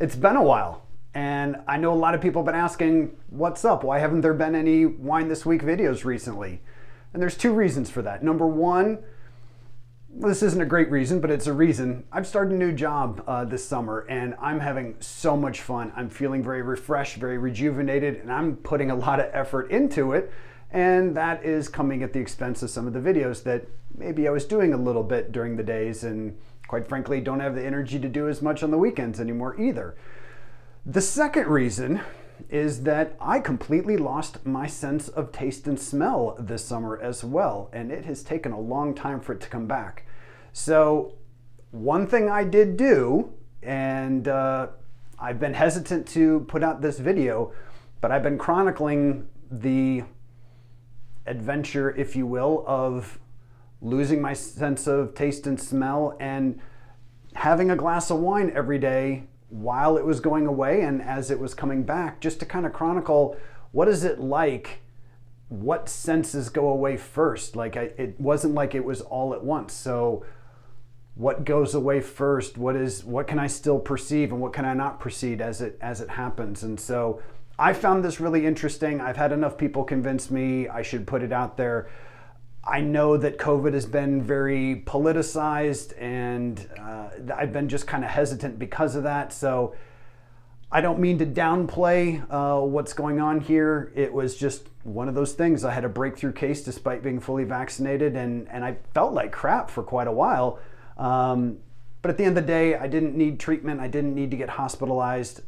It's been a while, and I know a lot of people have been asking, what's up? Why haven't there been any Wine This Week videos recently? And there's two reasons for that. Number one, well, this isn't a great reason, but it's a reason. I've started a new job this summer, and I'm having so much fun. I'm feeling very refreshed, very rejuvenated, and I'm putting a lot of effort into it. And that is coming at the expense of some of the videos that maybe I was doing a little bit during the days, and quite frankly, don't have the energy to do as much on the weekends anymore either. The second reason is that I completely lost my sense of taste and smell this summer as well, and it has taken a long time for it to come back. So one thing I did do, and I've been hesitant to put out this video, but I've been chronicling the adventure, if you will, of losing my sense of taste and smell and having a glass of wine every day while it was going away and as it was coming back, just to kind of chronicle what is it like, what senses go away first. It wasn't like it was all at once. So what goes away first? What can I still perceive and what can I not perceive as it happens? And so I found this really interesting. I've had enough people convince me I should put it out there. I know that COVID has been very politicized, and I've been just kind of hesitant because of that. So I don't mean to downplay what's going on here. It was just one of those things. I had a breakthrough case despite being fully vaccinated, and I felt like crap for quite a while. But at the end of the day, I didn't need treatment. I didn't need to get hospitalized.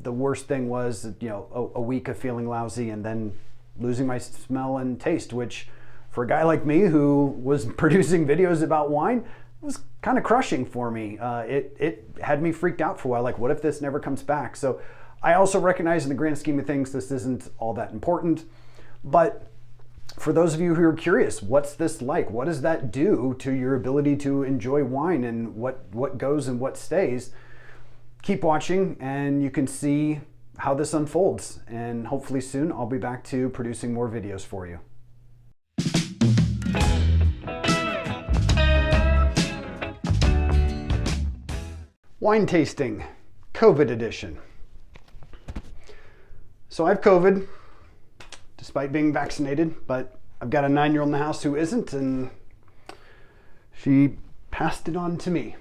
The worst thing was, a week of feeling lousy and then losing my smell and taste, which for a guy like me who was producing videos about wine, was kind of crushing for me. It had me freaked out for a while, like what if this never comes back? So I also recognize in the grand scheme of things, this isn't all that important. But for those of you who are curious, what's this like? What does that do to your ability to enjoy wine, and what goes and what stays? Keep watching and you can see how this unfolds. And hopefully soon I'll be back to producing more videos for you. Wine tasting, COVID edition. So I have COVID, despite being vaccinated, but I've got a 9-year-old in the house who isn't, and she passed it on to me.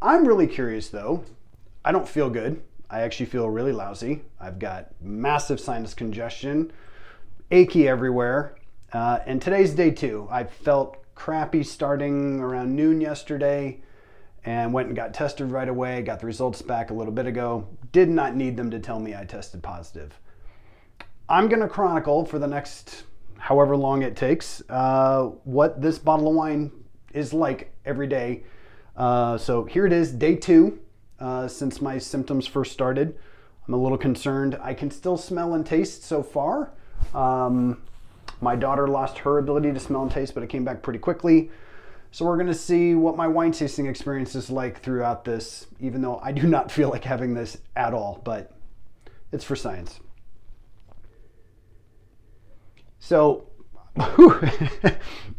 I'm really curious though. I don't feel good. I actually feel really lousy. I've got massive sinus congestion, achy everywhere, and today's day 2. I felt crappy starting around noon yesterday, and went and got tested right away, got the results back a little bit ago. Did not need them to tell me I tested positive. I'm gonna chronicle for the next however long it takes what this bottle of wine is like every day. So here it is, day 2, since my symptoms first started. I'm a little concerned. I can still smell and taste so far. My daughter lost her ability to smell and taste, but it came back pretty quickly. So we're gonna see what my wine tasting experience is like throughout this, even though I do not feel like having this at all, but it's for science. So,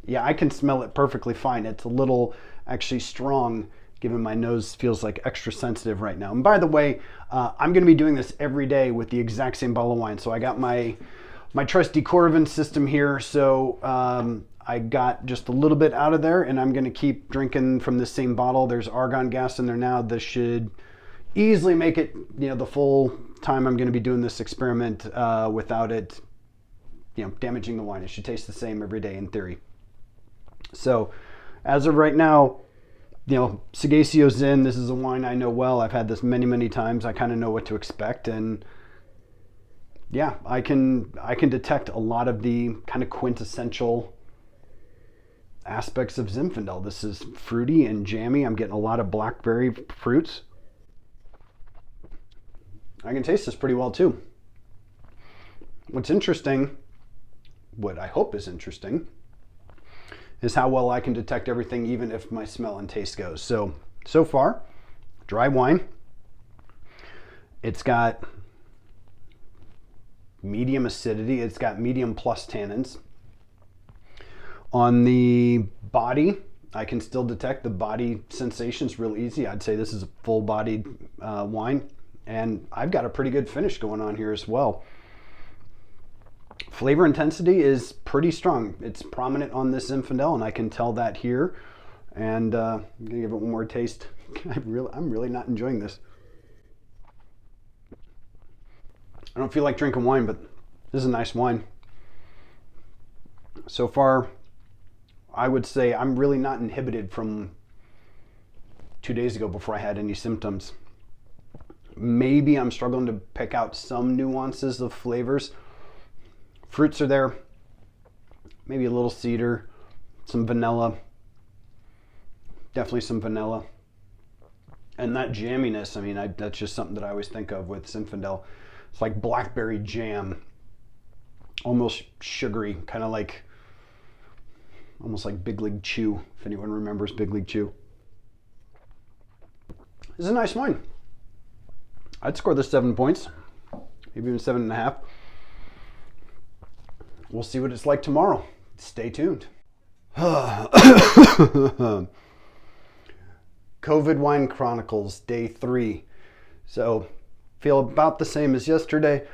yeah, I can smell it perfectly fine. It's a little actually strong, given my nose feels like extra sensitive right now. And by the way, I'm gonna be doing this every day with the exact same bottle of wine. So I got my trusty Coravin system here. So I got just a little bit out of there, and I'm gonna keep drinking from the same bottle. There's argon gas in there now. This should easily make it, the full time I'm gonna be doing this experiment without it, damaging the wine. It should taste the same every day in theory. So as of right now, Sagacio Zin, this is a wine I know well. I've had this many, many times. I kind of know what to expect, and yeah, I can detect a lot of the kind of quintessential aspects of Zinfandel. This is fruity and jammy. I'm getting a lot of blackberry fruits. I can taste this pretty well too. What's interesting, what I hope is interesting, is how well I can detect everything, even if my smell and taste goes. So far, dry wine. It's got medium acidity. It's got medium plus tannins. On the body, I can still detect the body sensations real easy. I'd say this is a full-bodied wine. And I've got a pretty good finish going on here as well. Flavor intensity is pretty strong. It's prominent on this Zinfandel, and I can tell that here. And I'm gonna give it one more taste. I'm really not enjoying this. I don't feel like drinking wine, but this is a nice wine. So far, I would say I'm really not inhibited from 2 days ago before I had any symptoms. Maybe I'm struggling to pick out some nuances of flavors. Fruits are there, maybe a little cedar, some vanilla, definitely some vanilla. And that jamminess, I mean, that's just something that I always think of with Zinfandel. It's like blackberry jam, almost sugary, kind of like, almost like Big League Chew, if anyone remembers Big League Chew. This is a nice wine. I'd score this 7 points, maybe even 7.5. We'll see what it's like tomorrow. Stay tuned. COVID Wine Chronicles, day 3. So, feel about the same as yesterday.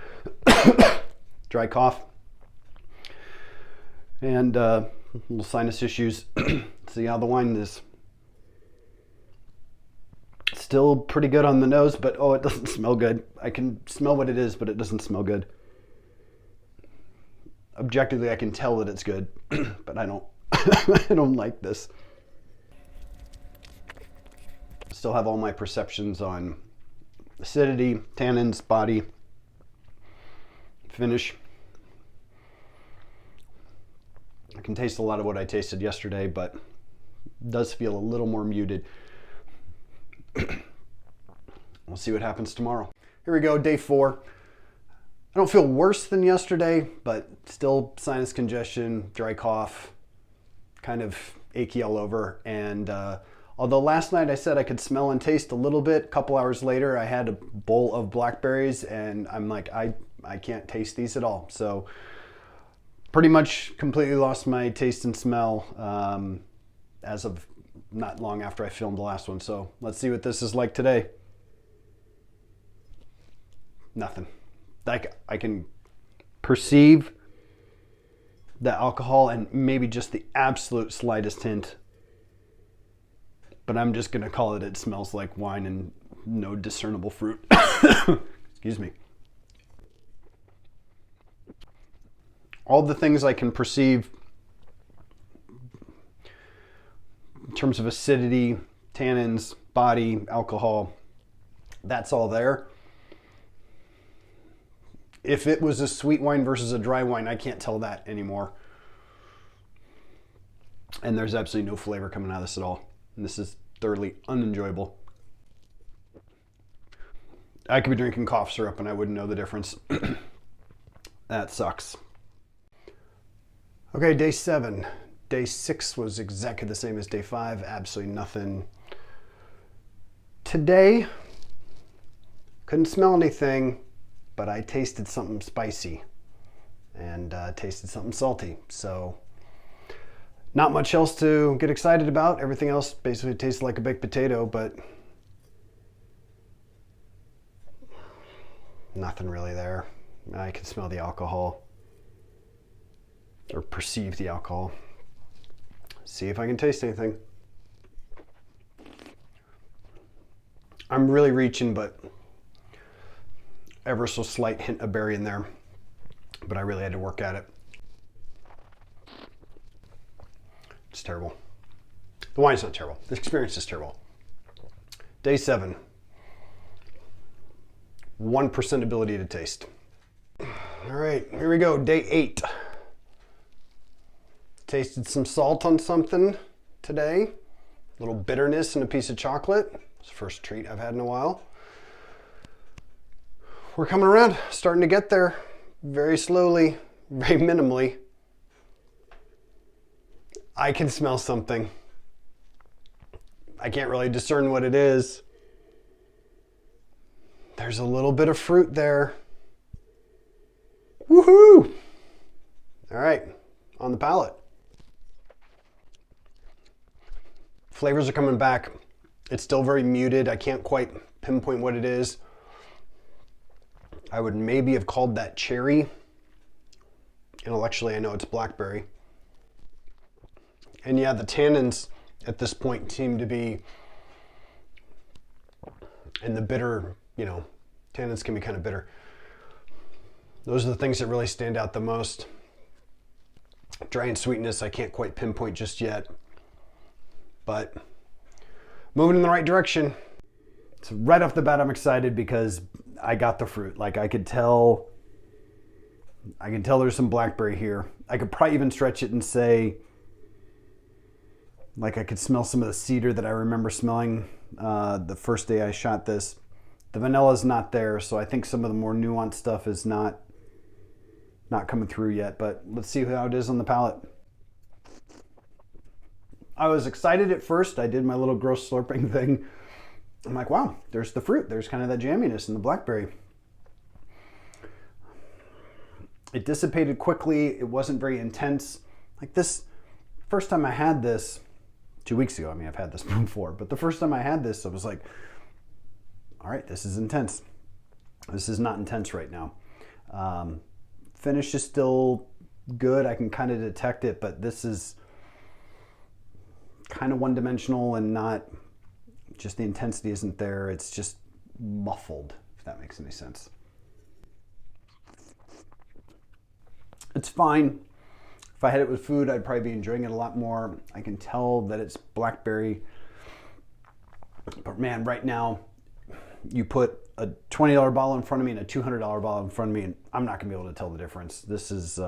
Dry cough. And little sinus issues. See how the wine is. Still pretty good on the nose, but oh, it doesn't smell good. I can smell what it is, but it doesn't smell good. Objectively, I can tell that it's good, but I don't I don't like this. Still have all my perceptions on acidity, tannins, body, finish. I can taste a lot of what I tasted yesterday, but it does feel a little more muted. We'll see what happens tomorrow. Here we go, day 4. I don't feel worse than yesterday, but still sinus congestion, dry cough, kind of achy all over. And although last night I said I could smell and taste a little bit, a couple hours later I had a bowl of blackberries and I'm like, I can't taste these at all. So pretty much completely lost my taste and smell as of not long after I filmed the last one. So let's see what this is like today. Nothing. Like, I can perceive the alcohol and maybe just the absolute slightest hint, but I'm just gonna call it smells like wine and no discernible fruit. Excuse me. All the things I can perceive in terms of acidity, tannins, body, alcohol, that's all there. If it was a sweet wine versus a dry wine, I can't tell that anymore. And there's absolutely no flavor coming out of this at all. And this is thoroughly unenjoyable. I could be drinking cough syrup and I wouldn't know the difference. That sucks. Okay, day 7. Day 6 was exactly the same as day 5. Absolutely nothing. Today, couldn't smell anything, but I tasted something spicy and tasted something salty. So not much else to get excited about. Everything else basically tastes like a baked potato, but nothing really there. I can smell the alcohol or perceive the alcohol. See if I can taste anything. I'm really reaching, but ever so slight hint of berry in there, but I really had to work at it. It's terrible. The wine's not terrible. The experience is terrible. Day 7. 1% ability to taste. All right, here we go. Day 8. Tasted some salt on something today. A little bitterness in a piece of chocolate. It's the first treat I've had in a while. We're coming around, starting to get there very slowly, very minimally. I can smell something. I can't really discern what it is. There's a little bit of fruit there. Woohoo! All right, on the palate. Flavors are coming back. It's still very muted. I can't quite pinpoint what it is. I would maybe have called that cherry. Intellectually, I know it's blackberry. And yeah, the tannins at this point seem to be, and the bitter, you know, tannins can be kind of bitter. Those are the things that really stand out the most. Dry and sweetness, I can't quite pinpoint just yet, but moving in the right direction. So right off the bat, I'm excited because I got the fruit. Like I can tell there's some blackberry here. I could probably even stretch it and say, like I could smell some of the cedar that I remember smelling the first day I shot this. The vanilla is not there, so I think some of the more nuanced stuff is not coming through yet, but let's see how it is on the palate. I was excited at first. I did my little gross slurping thing. I'm like, wow, there's the fruit. There's kind of that jamminess in the blackberry. It dissipated quickly. It wasn't very intense. Like this, first time I had this, 2 weeks ago, I mean, I've had this before, but the first time I had this, I was like, all right, this is intense. This is not intense right now. Finish is still good. I can kind of detect it, but this is kind of one-dimensional and not, just the intensity isn't there. It's just muffled, if that makes any sense. It's fine. If I had it with food, I'd probably be enjoying it a lot more. I can tell that it's blackberry. But man, right now, you put a $20 bottle in front of me and a $200 bottle in front of me, and I'm not going to be able to tell the difference. This is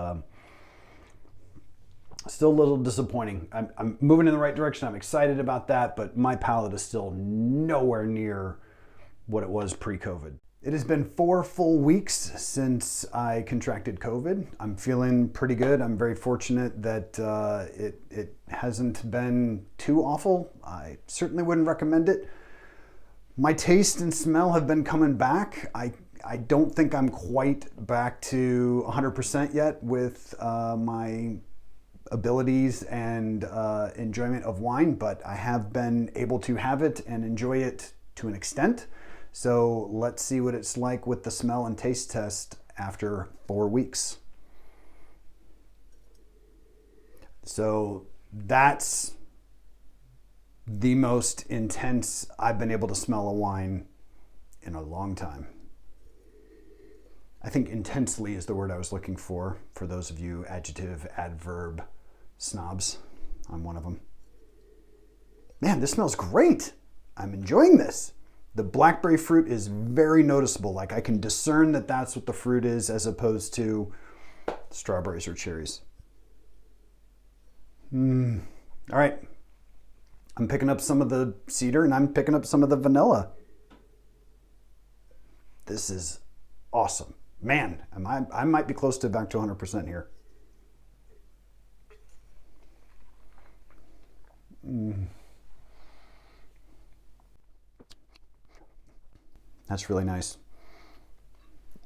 still a little disappointing. I'm moving in the right direction. I'm excited about that, but my palate is still nowhere near what it was pre-COVID. It has been 4 full weeks since I contracted COVID. I'm feeling pretty good. I'm very fortunate that it hasn't been too awful. I certainly wouldn't recommend it. My taste and smell have been coming back. I don't think I'm quite back to 100% yet with my abilities and enjoyment of wine, but I have been able to have it and enjoy it to an extent. So let's see what it's like with the smell and taste test after 4 weeks. So that's the most intense I've been able to smell a wine in a long time. I think intensely is the word I was looking for those of you adjective, adverb snobs. I'm one of them. Man, this smells great. I'm enjoying this. The blackberry fruit is very noticeable. Like I can discern that that's what the fruit is as opposed to strawberries or cherries. All right. I'm picking up some of the cedar and I'm picking up some of the vanilla. This is awesome. Man, I might be close to back to 100% here. That's really nice.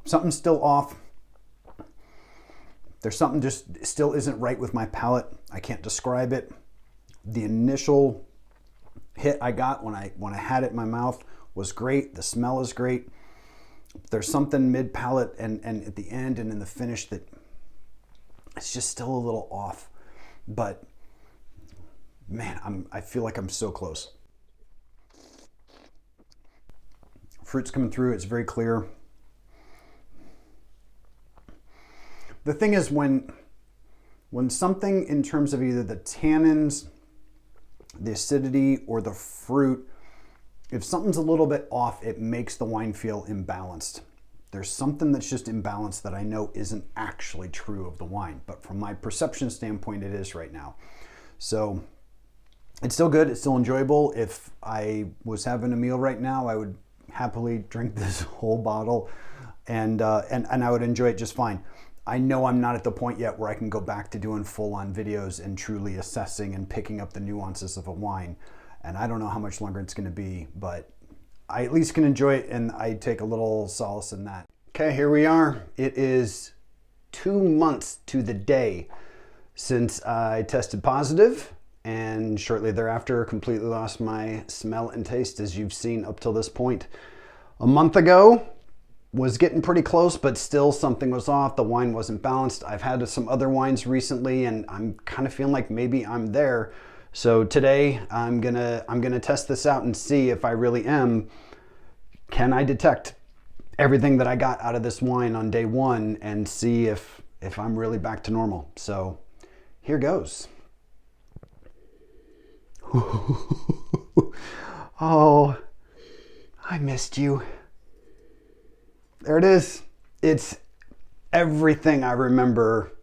Something's still off. There's something just still isn't right with my palate. I can't describe it. The initial hit I got when I had it in my mouth was great. The smell is great. There's something mid palate and at the end and in the finish that it's just still a little off. But man, I feel like I'm so close. Fruit's coming through, it's very clear. The thing is when something in terms of either the tannins, the acidity, or the fruit, if something's a little bit off, it makes the wine feel imbalanced. There's something that's just imbalanced that I know isn't actually true of the wine, but from my perception standpoint, it is right now. So it's still good, it's still enjoyable. If I was having a meal right now, I would happily drink this whole bottle and I would enjoy it just fine. I know I'm not at the point yet where I can go back to doing full-on videos and truly assessing and picking up the nuances of a wine. And I don't know how much longer it's going to be, but I at least can enjoy it and I take a little solace in that. Okay, here we are. It is 2 months to the day since I tested positive, and shortly thereafter completely lost my smell and taste, as you've seen up till this point. A month ago, was getting pretty close, but still something was off. The wine wasn't balanced. I've had some other wines recently, and I'm kind of feeling like maybe I'm there. So today I'm gonna test this out and see if I really am. Can I detect everything that I got out of this wine on day one and see if I'm really back to normal? So here goes. Oh, I missed you. There it is. It's everything I remember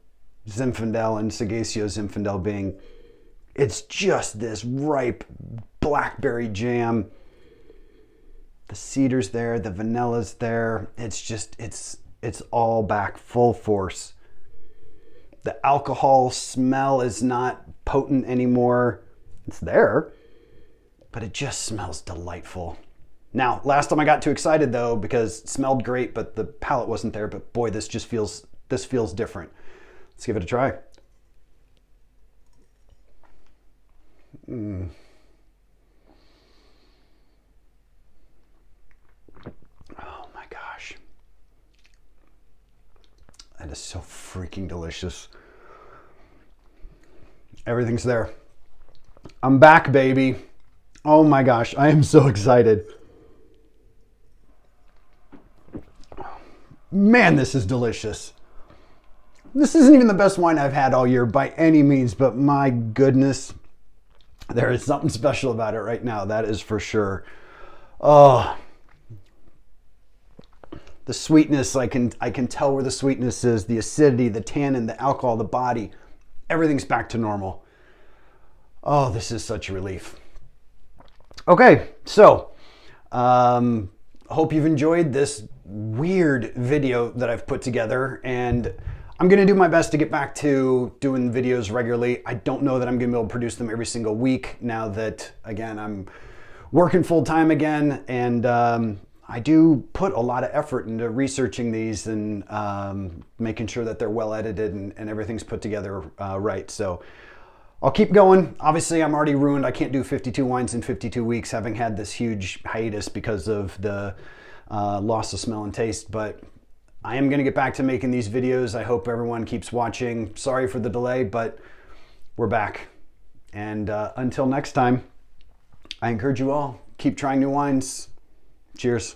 Zinfandel and Sagacio Zinfandel being. It's just this ripe blackberry jam. The cedar's there, the vanilla's there. It's just, it's all back full force. The alcohol smell is not potent anymore. It's there, but it just smells delightful. Now, last time I got too excited though, because it smelled great, but the palate wasn't there. But boy, this feels different. Let's give it a try. Oh my gosh. That is so freaking delicious. Everything's there. I'm back, baby. Oh my gosh, I am so excited. Man, this is delicious. This isn't even the best wine I've had all year by any means, but my goodness, there is something special about it right now. That is for sure. Oh, the sweetness, I can tell where the sweetness is, the acidity, the tannin, the alcohol, the body, everything's back to normal. Oh, this is such a relief. Okay, so hope you've enjoyed this weird video that I've put together, and I'm gonna do my best to get back to doing videos regularly. I don't know that I'm gonna be able to produce them every single week now that, again, I'm working full time again, and I do put a lot of effort into researching these and making sure that they're well edited and everything's put together right. So I'll keep going. Obviously, I'm already ruined. I can't do 52 wines in 52 weeks, having had this huge hiatus because of the loss of smell and taste. But I am going to get back to making these videos. I hope everyone keeps watching. Sorry for the delay, but we're back. And until next time, I encourage you all, keep trying new wines. Cheers.